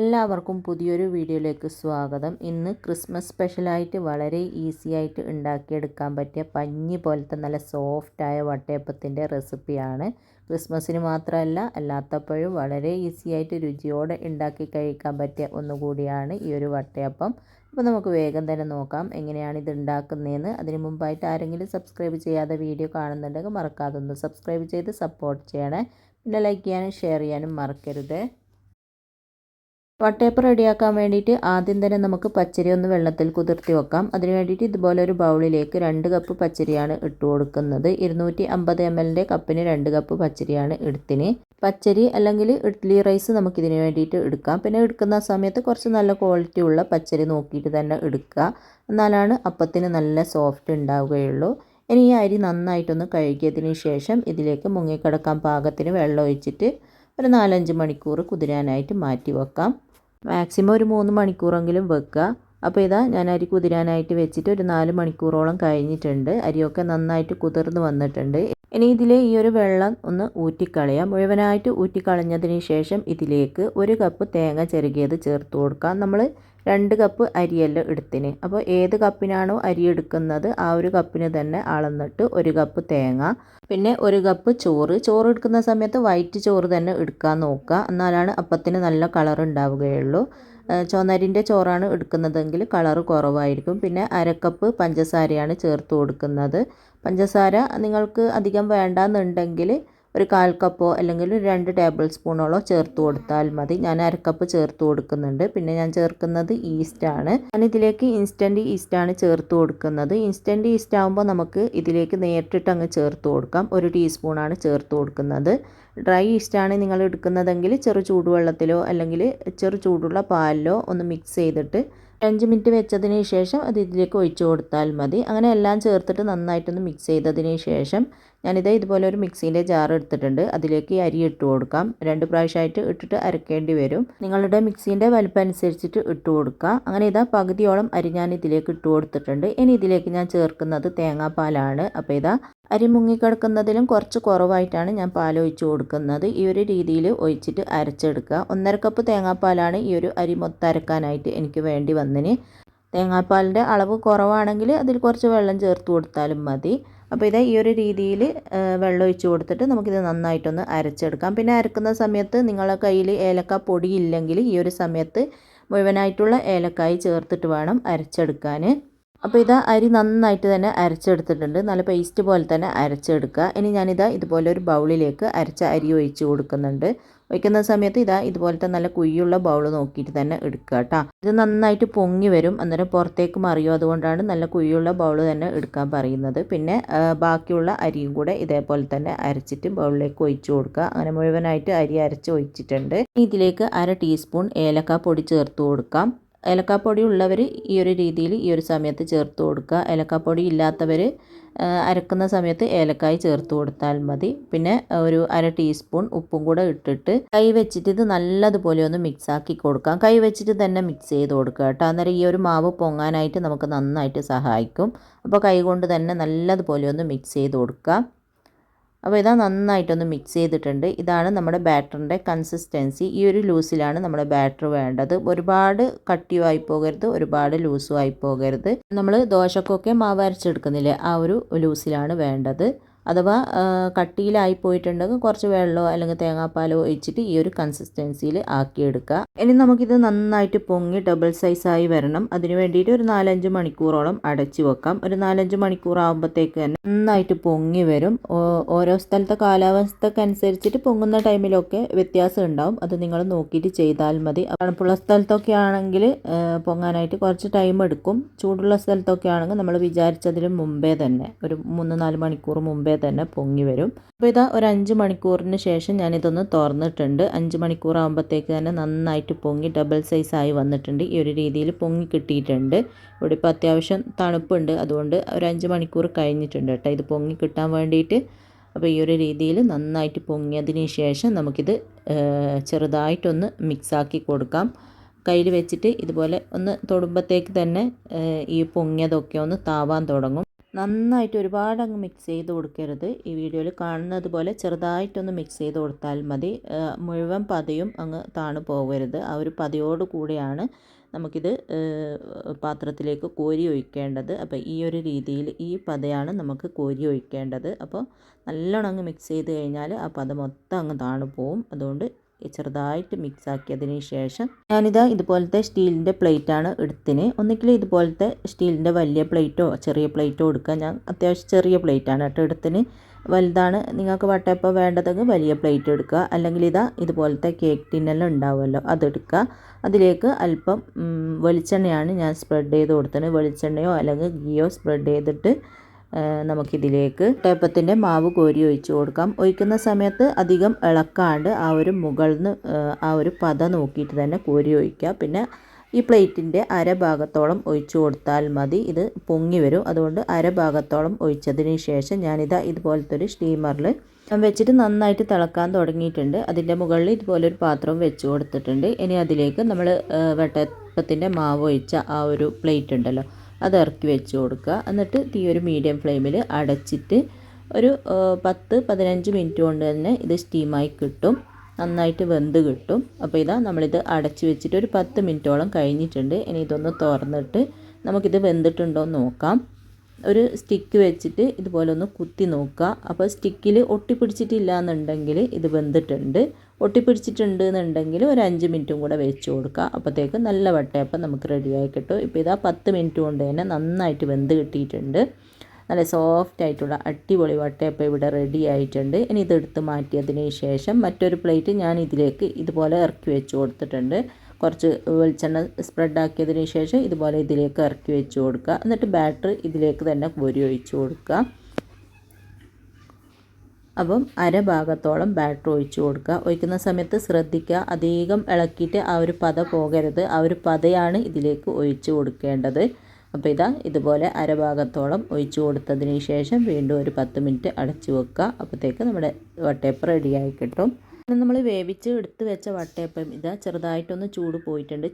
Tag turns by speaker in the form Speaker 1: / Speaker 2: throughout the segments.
Speaker 1: എല്ലാവർക്കും പുതിയൊരു വീഡിയോയിലേക്ക് സ്വാഗതം. ഇന്ന് ക്രിസ്മസ് സ്പെഷ്യലായിട്ട് വളരെ ഈസി ആയിട്ട് ഉണ്ടാക്കിയെടുക്കാൻ പറ്റിയ പഞ്ഞി പോലത്തെ നല്ല സോഫ്റ്റായ വട്ടയപ്പത്തിൻ്റെ റെസിപ്പിയാണ്. ക്രിസ്മസിന് മാത്രമല്ല അല്ലാത്തപ്പോഴും വളരെ ഈസി ആയിട്ട് രുചിയോടെ ഉണ്ടാക്കി കഴിക്കാൻ പറ്റിയ ഒന്നുകൂടിയാണ് ഈ ഒരു വട്ടയപ്പം. അപ്പോൾ നമുക്ക് വേഗം തന്നെ നോക്കാം എങ്ങനെയാണ് ഇത് ഉണ്ടാക്കുന്നതെന്ന്. അതിന് മുമ്പായിട്ട് ആരെങ്കിലും സബ്സ്ക്രൈബ് ചെയ്യാതെ വീഡിയോ കാണുന്നുണ്ടെങ്കിൽ മറക്കാതെ ഒന്ന് സബ്സ്ക്രൈബ് ചെയ്ത് സപ്പോർട്ട് ചെയ്യണേ. പിന്നെ ലൈക്ക് ചെയ്യാനും ഷെയർ ചെയ്യാനും മറക്കരുത്. വട്ടയപ്പം റെഡിയാക്കാൻ വേണ്ടിയിട്ട് ആദ്യം തന്നെ നമുക്ക് പച്ചരി ഒന്ന് വെള്ളത്തിൽ കുതിർത്തി വെക്കാം. അതിന് വേണ്ടിയിട്ട് ഇതുപോലെ ഒരു ബൗളിലേക്ക് 2 കപ്പ് പച്ചരിയാണ് ഇട്ട് കൊടുക്കുന്നത്. 250 ml കപ്പിന് 2 കപ്പ് പച്ചരിയാണ് എടുത്തിന്. പച്ചരി അല്ലെങ്കിൽ ഇഡ്ഡലി റൈസ് നമുക്കിതിന് വേണ്ടിയിട്ട് എടുക്കാം. പിന്നെ എടുക്കുന്ന സമയത്ത് കുറച്ച് നല്ല ക്വാളിറ്റി ഉള്ള പച്ചരി നോക്കിയിട്ട് തന്നെ എടുക്കുക. എന്നാലാണ് അപ്പത്തിന് നല്ല സോഫ്റ്റ് ഉണ്ടാവുകയുള്ളൂ. ഇനി ഈ അരി നന്നായിട്ടൊന്ന് കഴുകിയതിന് ശേഷം ഇതിലേക്ക് മുങ്ങിക്കിടക്കാൻ പാകത്തിന് വെള്ളം ഒഴിച്ചിട്ട് ഒരു 4-5 മണിക്കൂർ കുതിരാനായിട്ട് മാറ്റി വെക്കാം. മാക്സിമം ഒരു 3 മണിക്കൂറെങ്കിലും വെക്കുക. അപ്പോൾ ഇതാ ഞാൻ അരി കുതിരാനായിട്ട് വെച്ചിട്ട് ഒരു 4 മണിക്കൂറോളം കഴിഞ്ഞിട്ടുണ്ട്. അരിയൊക്കെ നന്നായിട്ട് കുതിർന്ന് വന്നിട്ടുണ്ട്. ഇനി ഇതിലെ ഈ ഒരു വെള്ളം ഒന്ന് ഊറ്റിക്കളയാം. മുഴുവനായിട്ട് ഊറ്റിക്കളഞ്ഞതിന് ശേഷം ഇതിലേക്ക് 1 കപ്പ് തേങ്ങ ചിരകിയത് ചേർത്ത് കൊടുക്കാം. നമ്മൾ 2 കപ്പ് അരിയല്ല എടുത്തിന്. അപ്പോൾ ഏത് കപ്പിനാണോ അരി എടുക്കുന്നത് ആ ഒരു കപ്പിന് തന്നെ അളന്നിട്ട് 1 കപ്പ് തേങ്ങ, പിന്നെ 1 കപ്പ് ചോറ് എടുക്കുന്ന സമയത്ത് വൈറ്റ് ചോറ് തന്നെ എടുക്കാൻ നോക്കുക. എന്നാലാണ് അപ്പത്തിന് നല്ല കളർ ഉണ്ടാവുകയുള്ളൂ. ചുവന്നരിൻ്റെ ചോറാണ് എടുക്കുന്നതെങ്കിൽ കളറ് കുറവായിരിക്കും. പിന്നെ 1/2 കപ്പ് പഞ്ചസാരയാണ് ചേർത്ത് കൊടുക്കുന്നത്. പഞ്ചസാര നിങ്ങൾക്ക് അധികം വേണ്ടാന്നുണ്ടെങ്കിൽ ഒരു 1/4 കപ്പോ അല്ലെങ്കിൽ 2 ടേബിൾ സ്പൂണോളോ ചേർത്ത് കൊടുത്താൽ മതി. ഞാൻ 1/2 കപ്പ് ചേർത്ത് കൊടുക്കുന്നുണ്ട്. പിന്നെ ഞാൻ ചേർക്കുന്നത് ഈസ്റ്റാണ്. ഞാനിതിലേക്ക് ഇൻസ്റ്റൻറ്റ് ഈസ്റ്റാണ് ചേർത്ത് കൊടുക്കുന്നത്. ഇൻസ്റ്റൻറ്റ് ഈസ്റ്റ് ആകുമ്പോൾ നമുക്ക് ഇതിലേക്ക് നേരിട്ടിട്ട് അങ്ങ് ചേർത്ത് കൊടുക്കാം. 1 ടീസ്പൂണാണ് ചേർത്ത് കൊടുക്കുന്നത്. ഡ്രൈ ഈസ്റ്റാണ് നിങ്ങൾ എടുക്കുന്നതെങ്കിൽ ചെറു ചൂടുവെള്ളത്തിലോ അല്ലെങ്കിൽ ചെറു ചൂടുള്ള പാലിലോ ഒന്ന് മിക്സ് ചെയ്തിട്ട് 5 മിനിറ്റ് വെച്ചതിന് ശേഷം അത് ഇതിലേക്ക് ഒഴിച്ചു കൊടുത്താൽ മതി. അങ്ങനെ എല്ലാം ചേർത്തിട്ട് നന്നായിട്ടൊന്ന് മിക്സ് ചെയ്തതിന് ശേഷം ഞാനിത് ഇതുപോലെ ഒരു മിക്സീൻ്റെ ജാർ എടുത്തിട്ടുണ്ട്. അതിലേക്ക് അരി ഇട്ട് കൊടുക്കാം. 2 പ്രാവശ്യമായിട്ട് ഇട്ടിട്ട് അരക്കേണ്ടി വരും. നിങ്ങളുടെ മിക്സീൻ്റെ വലിപ്പം അനുസരിച്ചിട്ട് ഇട്ട് കൊടുക്കുക. അങ്ങനെ ഇതാ പകുതിയോളം അരി ഞാൻ ഇതിലേക്ക് ഇട്ട് കൊടുത്തിട്ടുണ്ട്. ഇനി ഇതിലേക്ക് ഞാൻ ചേർക്കുന്നത് തേങ്ങാപ്പാലാണ്. അപ്പോൾ ഇതാ അരി മുങ്ങിക്കിടക്കുന്നതിലും കുറച്ച് കുറവായിട്ടാണ് ഞാൻ പാൽ ഒഴിച്ച് കൊടുക്കുന്നത്. ഈ ഒരു രീതിയിൽ ഒഴിച്ചിട്ട് അരച്ചെടുക്കുക. 1/2 കപ്പ് തേങ്ങാപ്പാലാണ് ഈ ഒരു അരി മൊത്തം അരക്കാനായിട്ട് എനിക്ക് വേണ്ടി വന്നതിന്. തേങ്ങാപ്പാലിൻ്റെ അളവ് കുറവാണെങ്കിൽ അതിൽ കുറച്ച് വെള്ളം ചേർത്ത് കൊടുത്താലും മതി. അപ്പോൾ ഇത് ഈ ഒരു രീതിയിൽ വെള്ളം ഒഴിച്ച് കൊടുത്തിട്ട് നമുക്കിത് നന്നായിട്ടൊന്ന് അരച്ചെടുക്കാം. പിന്നെ അരക്കുന്ന സമയത്ത് നിങ്ങളുടെ കയ്യിൽ ഏലക്ക പൊടി ഇല്ലെങ്കിൽ ഈ ഒരു സമയത്ത് മുഴുവനായിട്ടുള്ള ഏലക്കായി ചേർത്തിട്ട് വേണം അരച്ചെടുക്കാൻ. അപ്പോൾ ഇതാ അരി നന്നായിട്ട് തന്നെ അരച്ചെടുത്തിട്ടുണ്ട്. നല്ല പേസ്റ്റ് പോലെ തന്നെ അരച്ചെടുക്കുക. ഇനി ഞാനിതാ ഇതുപോലെ ഒരു ബൗളിലേക്ക് അരച്ച അരി ഒഴിച്ച് കൊടുക്കുന്നുണ്ട്. ഒഴിക്കുന്ന സമയത്ത് ഇതാ ഇതുപോലത്തെ നല്ല കുയ്യുള്ള ബൗൾ നോക്കിയിട്ട് തന്നെ എടുക്കുക കേട്ടോ. ഇത് നന്നായിട്ട് പൊങ്ങി വരും, അന്നേരം പുറത്തേക്ക് മറിയും. അതുകൊണ്ടാണ് നല്ല കുയ്യുള്ള ബൗൾ തന്നെ എടുക്കാൻ പറയുന്നത്. പിന്നെ ബാക്കിയുള്ള അരിയും കൂടെ ഇതേപോലെ തന്നെ അരച്ചിട്ട് ബൗളിലേക്ക് ഒഴിച്ചു കൊടുക്കുക. അങ്ങനെ മുഴുവനായിട്ട് അരി അരച്ച് ഒഴിച്ചിട്ടുണ്ട്. ഇതിലേക്ക് 1/2 ടീസ്പൂൺ ഏലക്കാപ്പൊടി ചേർത്ത് കൊടുക്കാം. ഏലക്കാപ്പൊടി ഉള്ളവർ ഈ ഒരു രീതിയിൽ ഈ ഒരു സമയത്ത് ചേർത്ത് കൊടുക്കുക. ഏലക്കാപ്പൊടി ഇല്ലാത്തവർ അരക്കുന്ന സമയത്ത് ഏലക്കായ് ചേർത്ത് കൊടുത്താൽ മതി. പിന്നെ ഒരു 1/2 ടീസ്പൂൺ ഉപ്പും കൂടെ ഇട്ടിട്ട് കൈ വെച്ചിട്ട് ഇത് നല്ലതുപോലെ ഒന്ന് മിക്സ് ആക്കി കൊടുക്കാം. കൈ വെച്ചിട്ട് തന്നെ മിക്സ് ചെയ്ത് കൊടുക്കുക കേട്ടോ. അന്നേരം ഈ ഒരു മാവ് പൊങ്ങാനായിട്ട് നമുക്ക് നന്നായിട്ട് സഹായിക്കും. അപ്പോൾ കൈ കൊണ്ട് തന്നെ നല്ലതുപോലെ ഒന്ന് മിക്സ് ചെയ്ത് കൊടുക്കുക. അപ്പോൾ ഇതാ നന്നായിട്ടൊന്ന് മിക്സ് ചെയ്തിട്ടുണ്ട്. ഇതാണ് നമ്മുടെ ബാറ്ററിൻ്റെ കൺസിസ്റ്റൻസി. ഈ ഒരു ലൂസിലാണ് നമ്മുടെ ബാറ്റർ വേണ്ടത്. ഒരുപാട് കട്ടിയുമായി പോകരുത്, ഒരുപാട് ലൂസും ആയി പോകരുത്. നമ്മൾ ദോശക്കൊക്കെ മാവ് അരച്ചെടുക്കുന്നില്ലേ, ആ ഒരു ലൂസിലാണ് വേണ്ടത്. അഥവാ കട്ടിയിലായി പോയിട്ടുണ്ടെങ്കിൽ കുറച്ച് വെള്ളമോ അല്ലെങ്കിൽ തേങ്ങാപ്പാലോ ഒഴിച്ചിട്ട് ഈ ഒരു കൺസിസ്റ്റൻസിയിൽ ആക്കിയെടുക്കുക. ഇനി നമുക്കിത് നന്നായിട്ട് പൊങ്ങി ഡബിൾ സൈസായി വരണം. അതിന് വേണ്ടിയിട്ട് ഒരു 4-5 മണിക്കൂറോളം അടച്ചു വെക്കാം. ഒരു 4-5 മണിക്കൂർ ആകുമ്പോഴത്തേക്ക് തന്നെ നന്നായിട്ട് പൊങ്ങി വരും. ഓരോ സ്ഥലത്തെ കാലാവസ്ഥക്കനുസരിച്ചിട്ട് പൊങ്ങുന്ന ടൈമിലൊക്കെ വ്യത്യാസം ഉണ്ടാവും. അത് നിങ്ങൾ നോക്കിയിട്ട് ചെയ്താൽ മതി. തണുപ്പുള്ള സ്ഥലത്തൊക്കെ ആണെങ്കിൽ പൊങ്ങാനായിട്ട് കുറച്ച് ടൈം എടുക്കും. ചൂടുള്ള സ്ഥലത്തൊക്കെ ആണെങ്കിൽ നമ്മൾ വിചാരിച്ചതിലും മുമ്പേ തന്നെ ഒരു 3-4 മണിക്കൂർ മുമ്പേ തന്നെ പൊങ്ങി വരും. അപ്പോൾ ഇതാ ഒരു 5 മണിക്കൂറിന് ശേഷം ഞാനിതൊന്ന് തുറന്നിട്ടുണ്ട്. 5 മണിക്കൂർ ആകുമ്പോഴത്തേക്ക് തന്നെ നന്നായിട്ട് പൊങ്ങി ഡബിൾ സൈസായി വന്നിട്ടുണ്ട്. ഈ ഒരു രീതിയിൽ പൊങ്ങി കിട്ടിയിട്ടുണ്ട്. ഇവിടെ ഇപ്പോൾ അത്യാവശ്യം തണുപ്പുണ്ട്, അതുകൊണ്ട് ഒരു 5 മണിക്കൂർ കഴിഞ്ഞിട്ടുണ്ട് കേട്ടോ ഇത് പൊങ്ങി കിട്ടാൻ വേണ്ടിയിട്ട്. അപ്പോൾ ഈ ഒരു രീതിയിൽ നന്നായിട്ട് പൊങ്ങിയതിന് ശേഷം നമുക്കിത് ചെറുതായിട്ടൊന്ന് മിക്സാക്കി കൊടുക്കാം. കയ്യിൽ വെച്ചിട്ട് ഇതുപോലെ ഒന്ന് തൊടുമ്പോഴത്തേക്ക് തന്നെ ഈ പൊങ്ങിയതൊക്കെ ഒന്ന് താവാൻ തുടങ്ങും. നന്നായിട്ട് ഒരുപാട് അങ്ങ് മിക്സ് ചെയ്ത് കൊടുക്കരുത്. ഈ വീഡിയോയിൽ കാണുന്നത് പോലെ ചെറുതായിട്ടൊന്ന് മിക്സ് ചെയ്ത് കൊടുത്താൽ മതി. മുഴുവൻ പതയും അങ്ങ് താണു പോകരുത്. ആ ഒരു പതയോട് കൂടിയാണ് നമുക്കിത് പാത്രത്തിലേക്ക് കോരി ഒഴിക്കേണ്ടത്. അപ്പോൾ ഈ ഒരു രീതിയിൽ ഈ പതയാണ് നമുക്ക് കോരി ഒഴിക്കേണ്ടത്. അപ്പോൾ നല്ലോണം അങ്ങ് മിക്സ് ചെയ്ത് കഴിഞ്ഞാൽ ആ പത മൊത്തം അങ്ങ് താണു പോവും. അതുകൊണ്ട് ചെറുതായിട്ട് മിക്സ് ആക്കിയതിന് ശേഷം ഞാനിതാ ഇതുപോലത്തെ സ്റ്റീലിൻ്റെ പ്ലേറ്റാണ് എടുത്തിന്. ഒന്നുകിൽ ഇതുപോലത്തെ സ്റ്റീലിൻ്റെ വലിയ പ്ലേറ്റോ ചെറിയ പ്ലേറ്റോ എടുക്കുക. ഞാൻ അത്യാവശ്യം ചെറിയ പ്ലേറ്റാണ് കേട്ടോ എടുത്തിന്. വലുതാണ് നിങ്ങൾക്ക് വട്ടയപ്പം വേണ്ടതെങ്കിൽ വലിയ പ്ലേറ്റ് എടുക്കുക. അല്ലെങ്കിൽ ഇതുപോലത്തെ കേക്ക് ടിന്നെല്ലാം ഉണ്ടാവുമല്ലോ അതെടുക്കുക. അതിലേക്ക് അല്പം വെളിച്ചെണ്ണയാണ് ഞാൻ സ്പ്രെഡ് ചെയ്ത് കൊടുത്തത്. വെളിച്ചെണ്ണയോ അല്ലെങ്കിൽ ഗീയോ സ്പ്രെഡ് ചെയ്തിട്ട് നമുക്കിതിലേക്ക് വട്ടയപ്പത്തിൻ്റെ മാവ് കോരി ഒഴിച്ച് കൊടുക്കാം. ഒഴിക്കുന്ന സമയത്ത് അധികം ഇളക്കാണ്ട് ആ ഒരു മുകളിൽ നിന്ന് ആ ഒരു പത നോക്കിയിട്ട് തന്നെ കോരി ഒഴിക്കുക. പിന്നെ ഈ പ്ലേറ്റിൻ്റെ അരഭാഗത്തോളം ഒഴിച്ച് കൊടുത്താൽ മതി. ഇത് പൊങ്ങി വരും. അതുകൊണ്ട് അരഭാഗത്തോളം ഒഴിച്ചതിന് ശേഷം ഇതുപോലത്തെ ഒരു സ്റ്റീമറിൽ വെച്ചിട്ട് നന്നായിട്ട് തിളക്കാൻ തുടങ്ങിയിട്ടുണ്ട്. അതിൻ്റെ മുകളിൽ ഇതുപോലൊരു പാത്രം വെച്ച് കൊടുത്തിട്ടുണ്ട്. ഇനി അതിലേക്ക് നമ്മൾ വട്ടയപ്പത്തിൻ്റെ മാവ് ഒഴിച്ച ആ ഒരു പ്ലേറ്റ് ഉണ്ടല്ലോ അത് ഇറക്കി വെച്ച് കൊടുക്കുക. എന്നിട്ട് തീ ഒരു മീഡിയം ഫ്ലെയിമിൽ അടച്ചിട്ട് ഒരു 10-15 മിനിറ്റ് കൊണ്ട് തന്നെ ഇത് സ്റ്റീമായി കിട്ടും. നന്നായിട്ട് വെന്ത് കിട്ടും. അപ്പോൾ നമ്മളിത് അടച്ച് വെച്ചിട്ട് ഒരു 10 മിനിറ്റോളം കഴിഞ്ഞിട്ടുണ്ട്. ഇനി ഇതൊന്ന് തുറന്നിട്ട് നമുക്കിത് വെന്തിട്ടുണ്ടോ എന്ന് നോക്കാം. ഒരു സ്റ്റിക്ക് വെച്ചിട്ട് ഇതുപോലെ ഒന്ന് കുത്തി നോക്കുക. അപ്പോൾ സ്റ്റിക്കിൽ ഒട്ടിപ്പിടിച്ചിട്ടില്ല എന്നുണ്ടെങ്കിൽ ഇത് വെന്തിട്ടുണ്ട്. ഒട്ടിപ്പിടിച്ചിട്ടുണ്ട് എന്നുണ്ടെങ്കിൽ ഒരു 5 മിനിറ്റും കൂടെ വെച്ച് കൊടുക്കുക. അപ്പോഴത്തേക്ക് നല്ല വട്ടയപ്പം നമുക്ക് റെഡിയായി കിട്ടും. ഇപ്പോൾ 10 മിനിറ്റ് കൊണ്ട് തന്നെ നന്നായിട്ട് വെന്ത് കിട്ടിയിട്ടുണ്ട്. നല്ല സോഫ്റ്റ് ആയിട്ടുള്ള അടിപൊളി വട്ടയപ്പം ഇവിടെ റെഡി ആയിട്ടുണ്ട്. ഇനി ഇതെടുത്ത് മാറ്റിയതിന് ശേഷം മറ്റൊരു പ്ലേറ്റ് ഞാൻ ഇതിലേക്ക് ഇതുപോലെ ഇറക്കി വെച്ച് കൊടുത്തിട്ടുണ്ട്. കുറച്ച് വെളിച്ചെണ്ണ സ്പ്രെഡ് ആക്കിയതിന് ശേഷം ഇതുപോലെ ഇതിലേക്ക് ഇറക്കി വെച്ച് കൊടുക്കുക. എന്നിട്ട് ബാറ്റർ ഇതിലേക്ക് തന്നെ കോരി ഒഴിച്ച് കൊടുക്കുക. അപ്പം അരഭാഗത്തോളം ബാറ്റർ ഒഴിച്ച് കൊടുക്കുക. ഒഴിക്കുന്ന സമയത്ത് ശ്രദ്ധിക്കുക, അധികം ഇളക്കിയിട്ട് ആ ഒരു പത പോകരുത്. ആ ഒരു പതയാണ് ഇതിലേക്ക് ഒഴിച്ച് കൊടുക്കേണ്ടത്. അപ്പോൾ ഇതുപോലെ അരഭാഗത്തോളം ഒഴിച്ച് കൊടുത്തതിന് ശേഷം വീണ്ടും ഒരു 10 മിനിറ്റ് അടച്ചു വെക്കുക. അപ്പോഴത്തേക്ക് നമ്മുടെ വട്ടയപ്പം റെഡിയായി കിട്ടും. നമ്മൾ വേവിച്ച് എടുത്ത് വെച്ച വട്ടയപ്പം ചെറുതായിട്ടൊന്ന് ചൂട് പോയിട്ടുണ്ട്.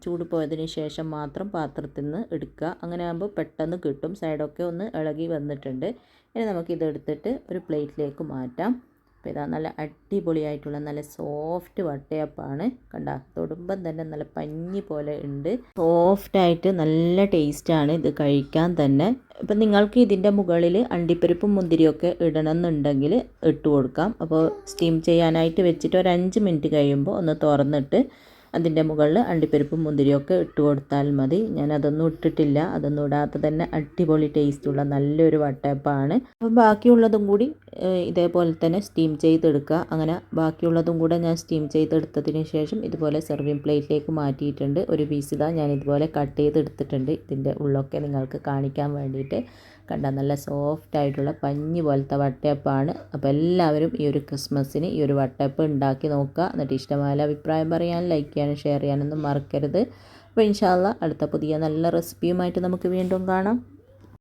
Speaker 1: ചൂട് പോയതിന് ശേഷം മാത്രം പാത്രത്തിൽ നിന്ന് എടുക്കുക. അങ്ങനെ ആകുമ്പോൾ പെട്ടെന്ന് കിട്ടും. സൈഡൊക്കെ ഒന്ന് ഇളകി വന്നിട്ടുണ്ട്. ഇനി നമുക്കിത് എടുത്തിട്ട് ഒരു പ്ലേറ്റിലേക്ക് മാറ്റാം. അപ്പോൾ നല്ല അടിപൊളിയായിട്ടുള്ള നല്ല സോഫ്റ്റ് വട്ടയപ്പമാണ്. തൊടുമ്പം തന്നെ നല്ല പഞ്ഞി പോലെ ഉണ്ട്. സോഫ്റ്റായിട്ട് നല്ല ടേസ്റ്റാണ് ഇത് കഴിക്കാൻ തന്നെ. ഇപ്പം നിങ്ങൾക്ക് ഇതിൻ്റെ മുകളിൽ അണ്ടിപ്പരിപ്പും മുന്തിരിയൊക്കെ ഇടണമെന്നുണ്ടെങ്കിൽ ഇട്ട് കൊടുക്കാം. അപ്പോൾ സ്റ്റീം ചെയ്യാനായിട്ട് വെച്ചിട്ട് ഒരു 5 മിനിറ്റ് കഴിയുമ്പോൾ ഒന്ന് തുറന്നിട്ട് അതിൻ്റെ മുകളിൽ അണ്ടിപ്പരിപ്പും മുന്തിരിയൊക്കെ ഇട്ട് കൊടുത്താൽ മതി. ഞാൻ അതൊന്നും ഇട്ടിട്ടില്ല. അതൊന്നും ഇടാതെ തന്നെ അടിപൊളി ടേസ്റ്റുള്ള നല്ലൊരു വട്ടയപ്പമാണ്. അപ്പോൾ ബാക്കിയുള്ളതും കൂടി ഇതേപോലെ തന്നെ സ്റ്റീം ചെയ്തെടുക്കുക. അങ്ങനെ ബാക്കിയുള്ളതും കൂടെ ഞാൻ സ്റ്റീം ചെയ്തെടുത്തതിന് ശേഷം ഇതുപോലെ സെർവിങ് പ്ലേറ്റിലേക്ക് മാറ്റിയിട്ടുണ്ട്. ഒരു പീസ് ഞാൻ ഇതുപോലെ കട്ട് ചെയ്തെടുത്തിട്ടുണ്ട്. ഇതിൻ്റെ ഉള്ളൊക്കെ നിങ്ങൾക്ക് കാണിക്കാൻ വേണ്ടിയിട്ട്. നല്ല സോഫ്റ്റ് ആയിട്ടുള്ള പഞ്ഞി പോലത്തെ വട്ടയപ്പമാണ്. അപ്പോൾ എല്ലാവരും ഈ ഒരു ക്രിസ്മസിന് ഈ ഒരു വട്ടയപ്പം ഉണ്ടാക്കി നോക്കുക. എന്നിട്ട് ഇഷ്ടമായ അഭിപ്രായം പറയാൻ, ലൈക്ക് ചെയ്യാനും ഷെയർ ചെയ്യാനൊന്നും മറക്കരുത്. അപ്പോൾ ഇൻഷാ അല്ലാഹ് അടുത്ത പുതിയ നല്ല റെസിപ്പിയുമായിട്ട് നമുക്ക് വീണ്ടും കാണാം.